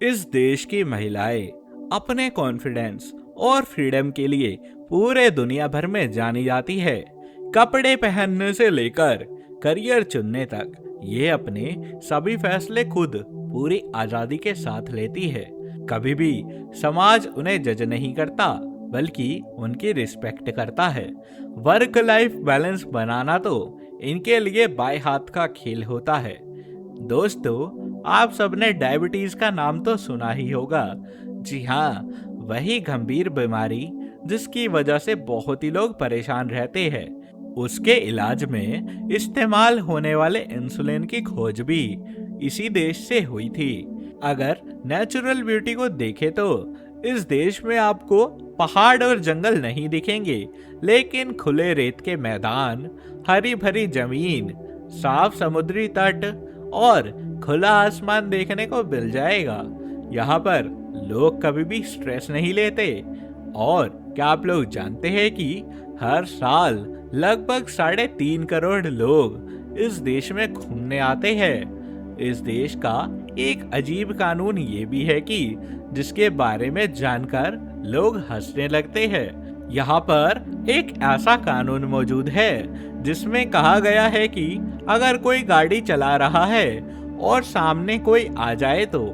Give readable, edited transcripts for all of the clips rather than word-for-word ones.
इस देश की महिलाएं अपने कॉन्फिडेंस और फ्रीडम के लिए पूरे दुनिया भर में जानी जाती है। कपड़े पहनने से लेकर करियर चुनने तक ये अपने सभी फैसले खुद पूरी आजादी के साथ लेती है। कभी भी समाज उन्हें जज नहीं करता, बल्कि उनकी रिस्पेक्ट करता है। वर्क लाइफ बैलेंस बनाना तो इनके लिए बाएं हाथ का खेल होता है। दोस्तों, आप सबने डायबिटीज का नाम तो सुना ही होगा। जी हाँ, वही गंभीर बीमारी जिसकी वजह से बहुत ही लोग परेशान रहते हैं। उसके इलाज में इस्तेमाल होने वाले इंसुलिन की खोज भी इसी देश से हुई थी। अगर नेचुरल ब्यूटी को देखें तो इस देश में आपको पहाड़ और जंगल नहीं दिखेंगे, लेकिन खुले रेत के मैदान, हरी भरी जमीन, साफ समुद्री तट और खुला आसमान देखने को मिल जाएगा। यहाँ पर लोग कभी भी स्ट्रेस नहीं लेते। और क्या आप लोग जानते हैं कि हर साल लगभग 3.5 करोड़ लोग इस देश में घूमने आते हैं। इस देश का एक अजीब कानून ये भी है कि जिसके बारे में जानकर लोग हंसने लगते हैं। यहाँ पर एक ऐसा कानून मौजूद है जिसमें कहा गया है कि अगर कोई गाड़ी चला रहा है और सामने कोई आ जाए तो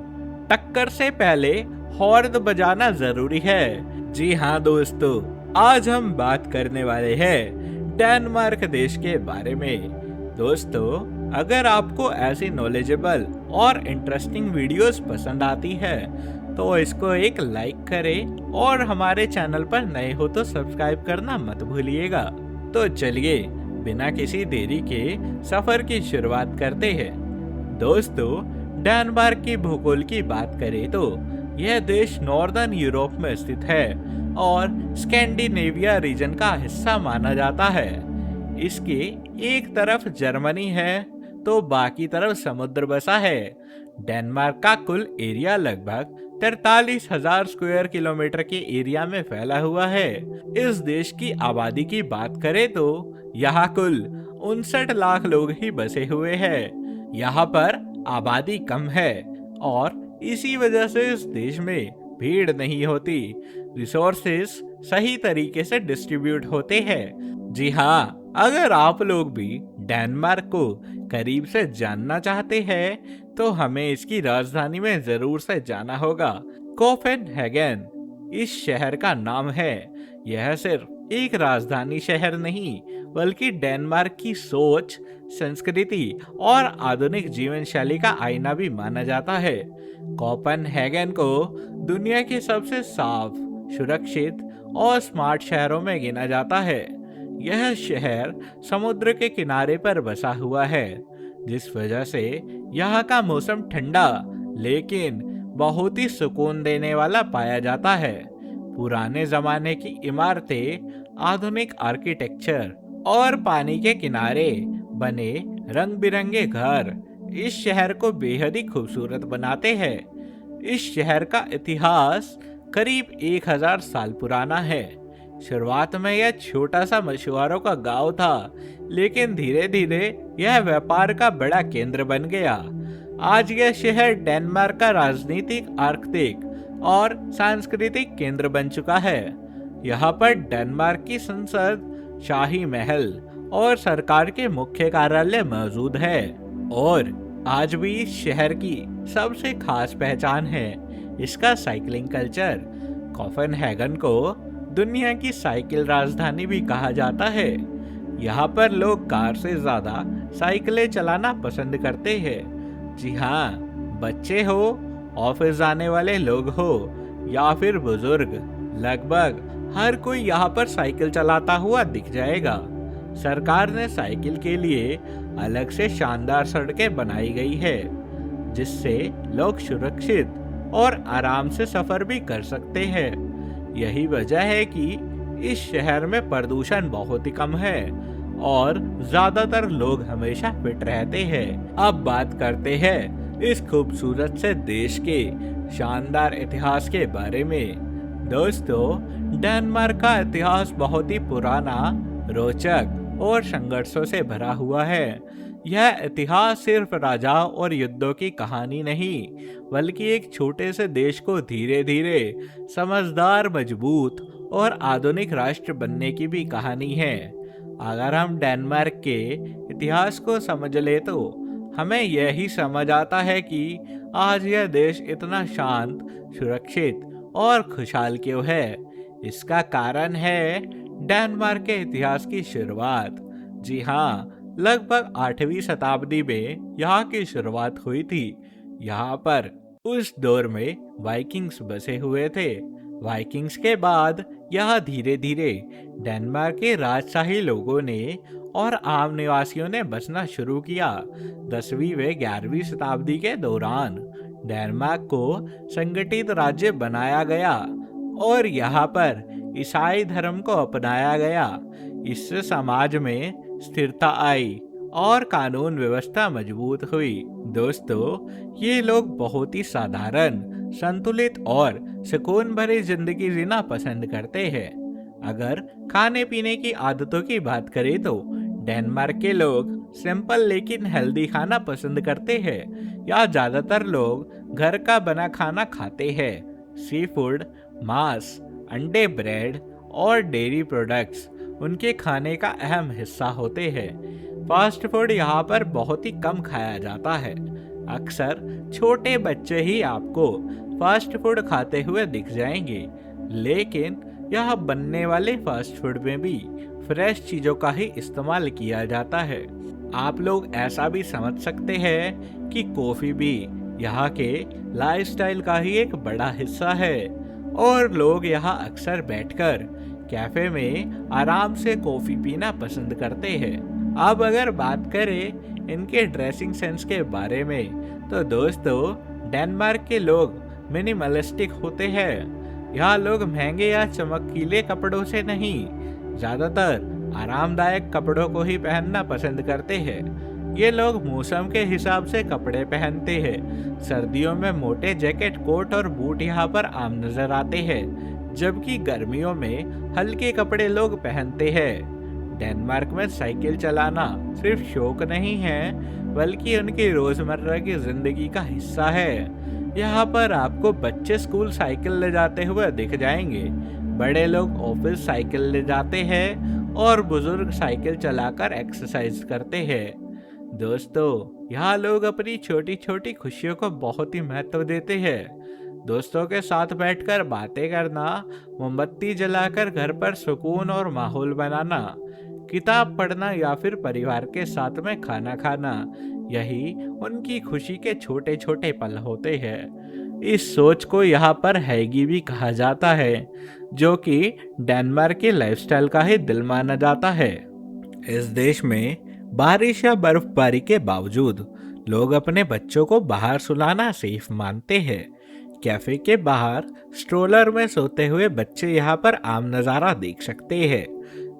टक्कर से पहले हॉर्न बजाना जरूरी है। जी हाँ दोस्तों, आज हम बात करने वाले हैं डेनमार्क देश के बारे में। दोस्तों, अगर आपको ऐसी नॉलेजेबल और इंटरेस्टिंग वीडियोस पसंद आती है तो इसको एक लाइक करें और हमारे चैनल पर नए हो तो सब्सक्राइब करना मत भूलिएगा। तो चलिए बिना किसी देरी के सफर की शुरुआत करते हैं। दोस्तों, डेनमार्क की भूगोल की बात करें तो यह देश नॉर्दर्न यूरोप में स्थित है और स्कैंडिनेविया रीजन का हिस्सा माना जाता है। इसके एक तरफ जर्मनी है तो बाकी तरफ समुद्र बसा है। डेनमार्क का कुल एरिया लगभग 43,000 स्क्वायर किलोमीटर के एरिया में फैला हुआ है। इस देश की आबादी की बात करें तो यहाँ कुल 59 लाख लोग ही बसे हुए हैं। यहाँ पर आबादी कम है और इसी वजह से इस देश में भीड़ नहीं होती। रिसोर्सेस सही तरीके से डिस्ट्रीब्यूट होते हैं। जी हाँ, अगर आप लोग भी डेनमार्क को करीब से जानना चाहते हैं तो हमें इसकी राजधानी में जरूर से जाना होगा। कोपेनहेगन इस शहर का नाम है। यह सिर्फ एक राजधानी शहर नहीं, बल्कि डेनमार्क की सोच, संस्कृति और आधुनिक जीवन शैली का आईना भी माना जाता है। कोपेनहेगन को दुनिया के सबसे साफ, सुरक्षित और स्मार्ट शहरों में गिना जाता है। यह शहर समुद्र के किनारे पर बसा हुआ है, जिस वजह से यहाँ का मौसम ठंडा लेकिन बहुत ही सुकून देने वाला पाया जाता है। पुराने जमाने की इमारतें, आधुनिक आर्किटेक्चर और पानी के किनारे बने रंग बिरंगे घर इस शहर को बेहद ही खूबसूरत बनाते हैं। इस शहर का इतिहास करीब 1000 साल पुराना है। शुरुआत में यह छोटा सा मछुआरों का गांव था, लेकिन धीरे धीरे यह व्यापार का बड़ा केंद्र बन गया। आज यह शहर डेनमार्क का राजनीतिक, आर्थिक और सांस्कृतिक केंद्र बन चुका है। यहाँ पर डेनमार्क की संसद, शाही महल और सरकार के मुख्य कार्यालय मौजूद है और आज भी इस शहर की सबसे खास पहचान है इसका साइकिलिंग कल्चर। कोपेनहेगन को दुनिया की साइकिल राजधानी भी कहा जाता है। यहाँ पर लोग कार से ज्यादा साइकिलें चलाना पसंद करते हैं। जी हाँ, बच्चे हो, ऑफिस जाने वाले लोग हो या फिर बुजुर्ग, लगभग हर कोई यहाँ पर साइकिल चलाता हुआ दिख जाएगा। सरकार ने साइकिल के लिए अलग से शानदार सड़कें बनाई गई है, जिससे लोग सुरक्षित और आराम से सफर भी कर सकते हैं। यही वजह है कि इस शहर में प्रदूषण बहुत ही कम है और ज्यादातर लोग हमेशा फिट रहते हैं। अब बात करते हैं इस खूबसूरत से देश के शानदार इतिहास के बारे में। दोस्तों, डेनमार्क का इतिहास बहुत ही पुराना, रोचक और संघर्षों से भरा हुआ है। यह इतिहास सिर्फ राजाओं और युद्धों की कहानी नहीं, बल्कि एक छोटे से देश को धीरे धीरे समझदार, मजबूत और आधुनिक राष्ट्र बनने की भी कहानी है। अगर हम डेनमार्क के इतिहास को समझ ले तो हमें यही समझ आता है कि आज यह देश इतना शांत, सुरक्षित और खुशहाल क्यों है। इसका कारण है डेनमार्क के इतिहास की शुरुआत। जी हाँ, लगभग 8वीं शताब्दी में यहाँ की शुरुआत हुई थी। यहाँ पर उस दौर में वाइकिंग्स बसे हुए थे। वाइकिंग्स के बाद यह धीरे धीरे डेनमार्क के राजशाही लोगों ने और आम निवासियों ने बसना शुरू किया। 10वीं व 11वीं शताब्दी के दौरान डेनमार्क को संगठित राज्य बनाया गया और यहाँ पर ईसाई धर्म को अपनाया गया। इससे समाज में स्थिरता आई और कानून व्यवस्था मजबूत हुई। दोस्तों, ये लोग बहुत ही साधारण, संतुलित और सुकून भरी जिंदगी जीना पसंद करते हैं। अगर खाने पीने की आदतों की बात करें तो डेनमार्क के लोग सिंपल लेकिन हेल्दी खाना पसंद करते हैं। या ज्यादातर लोग घर का बना खाना खाते हैं। सी फूड, मांस, अंडे, ब्रेड और डेयरी प्रोडक्ट्स उनके खाने का अहम हिस्सा होते हैं। फास्ट फूड यहाँ पर बहुत ही कम खाया जाता है। अक्सर छोटे बच्चे ही आपको फास्ट फूड खाते हुए दिख जाएंगे, लेकिन यहाँ बनने वाले फास्ट फूड में भी फ्रेश चीजों का ही इस्तेमाल किया जाता है। आप लोग ऐसा भी समझ सकते हैं कि कॉफी भी यहाँ के लाइफस्टाइल का ही एक बड़ा हिस्सा है और लोग यहाँ अक्सर बैठकर कैफे में आराम से कॉफी पीना पसंद करते हैं। अब अगर बात करें इनके ड्रेसिंग सेंस के बारे में तो दोस्तों, डेनमार्क के लोग मिनिमलिस्टिक होते हैं। यहाँ लोग महंगे या चमकीले कपड़ों से नहीं, ज्यादातर आरामदायक कपड़ों को ही पहनना पसंद करते हैं। ये लोग मौसम के हिसाब से कपड़े पहनते हैं। सर्दियों में मोटे जैकेट, कोट और बूट यहाँ पर आम नजर आते हैं, जबकि गर्मियों में हल्के कपड़े लोग पहनते हैं। डेनमार्क में साइकिल चलाना सिर्फ शौक नहीं है, बल्कि उनकी रोजमर्रा की जिंदगी का हिस्सा है। यहाँ पर आपको बच्चे स्कूल साइकिल ले जाते हुए दिख जाएंगे, बड़े लोग ऑफिस साइकिल ले जाते हैं और बुजुर्ग साइकिल चलाकर एक्सरसाइज करते हैं। दोस्तों, यहाँ लोग अपनी छोटी छोटी खुशियों को बहुत ही महत्व देते हैं। दोस्तों के साथ बैठकर बातें करना, मोमबत्ती जलाकर घर पर सुकून और माहौल बनाना, किताब पढ़ना या फिर परिवार के साथ में खाना खाना, यही उनकी खुशी के छोटे छोटे पल होते हैं। इस सोच को यहाँ पर हैगी भी कहा जाता है, जो कि डेनमार्क के लाइफस्टाइल का ही दिल माना जाता है। इस देश में बारिश या बर्फबारी के बावजूद लोग अपने बच्चों को बाहर सुलाना सेफ मानते हैं। कैफे के बाहर स्ट्रोलर में सोते हुए बच्चे यहाँ पर आम नज़ारा देख सकते हैं।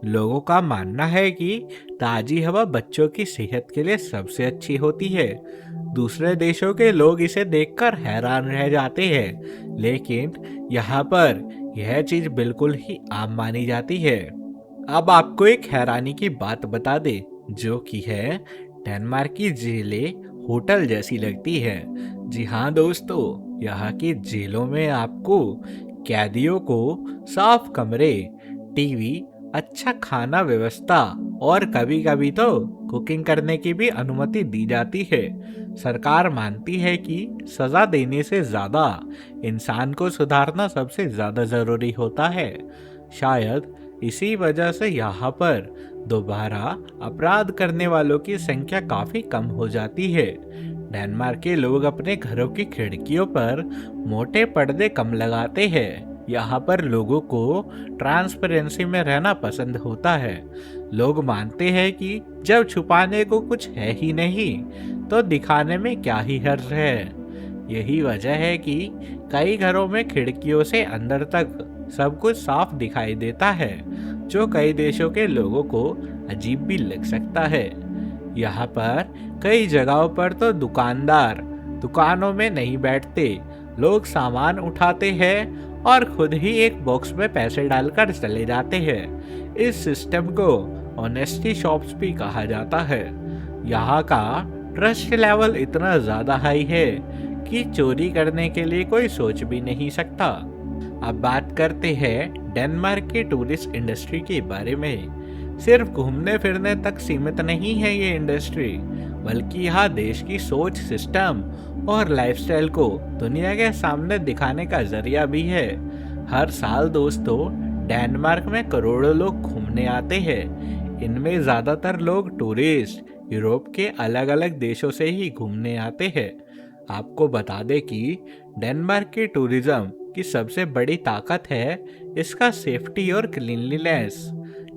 लोगों का मानना है कि ताजी हवा बच्चों की सेहत के लिए सबसे अच्छी होती है। दूसरे देशों के लोग इसे देखकर हैरान रह जाते हैं, लेकिन यहाँ पर यह चीज बिल्कुल ही आम मानी जाती है। अब आपको एक हैरानी की बात बता दे, जो कि है डेनमार्क की जेलें होटल जैसी लगती है। जी हाँ दोस्तों, यहाँ की जेलों में आपको कैदियों को साफ कमरे, टीवी, अच्छा खाना व्यवस्था और कभी कभी तो कुकिंग करने की भी अनुमति दी जाती है। सरकार मानती है कि सजा देने से ज्यादा इंसान को सुधारना सबसे ज्यादा जरूरी होता है। शायद इसी वजह से यहाँ पर दोबारा अपराध करने वालों की संख्या काफी कम हो जाती है। डेनमार्क के लोग अपने घरों की खिड़कियों पर मोटे पर्दे कम लगाते हैं। यहाँ पर लोगों को ट्रांसपेरेंसी में रहना पसंद होता है। लोग मानते हैं कि जब छुपाने को कुछ है ही नहीं तो दिखाने में क्या ही हर्ज है। यही वजह है कि कई घरों में खिड़कियों से अंदर तक सब कुछ साफ दिखाई देता है, जो कई देशों के लोगों को अजीब भी लग सकता है। यहाँ पर कई जगहों पर तो दुकानदार दुकानों में नहीं बैठते, लोग सामान उठाते हैं और खुद ही एक बॉक्स में पैसे डालकर चले जाते हैं। इस सिस्टम को ऑनेस्टी शॉप्स भी कहा जाता है। यहाँ का ट्रस्ट लेवल इतना ज्यादा हाई है कि चोरी करने के लिए कोई सोच भी नहीं सकता। अब बात करते हैं डेनमार्क की टूरिस्ट इंडस्ट्री के बारे में। सिर्फ घूमने फिरने तक सीमित नहीं है ये इंडस्ट्री, बल्कि यहाँ देश की सोच, सिस्टम और लाइफस्टाइल को दुनिया के सामने दिखाने का जरिया भी है। हर साल दोस्तों डेनमार्क में करोड़ों लोग घूमने आते हैं। इनमें ज्यादातर लोग टूरिस्ट यूरोप के अलग अलग देशों से ही घूमने आते हैं। आपको बता दें कि डेनमार्क की टूरिज्म की सबसे बड़ी ताकत है इसका सेफ्टी और क्लीनलीनेस।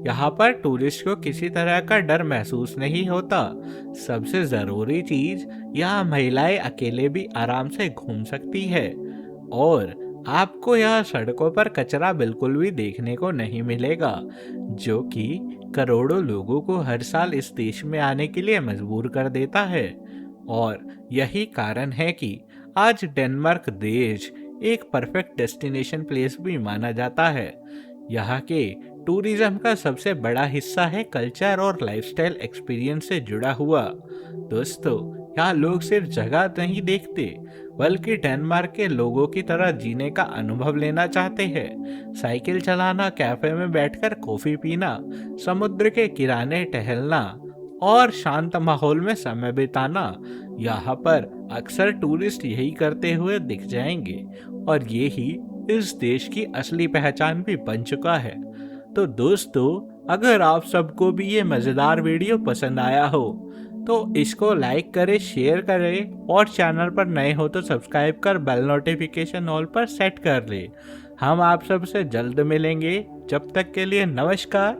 यहाँ पर टूरिस्ट को किसी तरह का डर महसूस नहीं होता। सबसे ज़रूरी चीज़, यहाँ महिलाएं अकेले भी आराम से घूम सकती है और आपको यहाँ सड़कों पर कचरा बिल्कुल भी देखने को नहीं मिलेगा, जो कि करोड़ों लोगों को हर साल इस देश में आने के लिए मजबूर कर देता है। और यही कारण है कि आज डेनमार्क देश एक परफेक्ट डेस्टिनेशन प्लेस भी माना जाता है। यहाँ के टूरिज्म का सबसे बड़ा हिस्सा है कल्चर और लाइफस्टाइल एक्सपीरियंस से जुड़ा हुआ। दोस्तों यहाँ लोग सिर्फ जगह नहीं देखते, बल्कि डेनमार्क के लोगों की तरह जीने का अनुभव लेना चाहते हैं। साइकिल चलाना, कैफे में बैठकर कॉफी पीना, समुद्र के किनारे टहलना और शांत माहौल में समय बिताना, यहाँ पर अक्सर टूरिस्ट यही करते हुए दिख जाएंगे और ये ही इस देश की असली पहचान भी बन चुका है। तो दोस्तों अगर आप सबको भी ये मज़ेदार वीडियो पसंद आया हो तो इसको लाइक करें, शेयर करें और चैनल पर नए हो तो सब्सक्राइब कर बेल नोटिफिकेशन ऑल पर सेट कर ले। हम आप सबसे जल्द मिलेंगे, जब तक के लिए नमस्कार।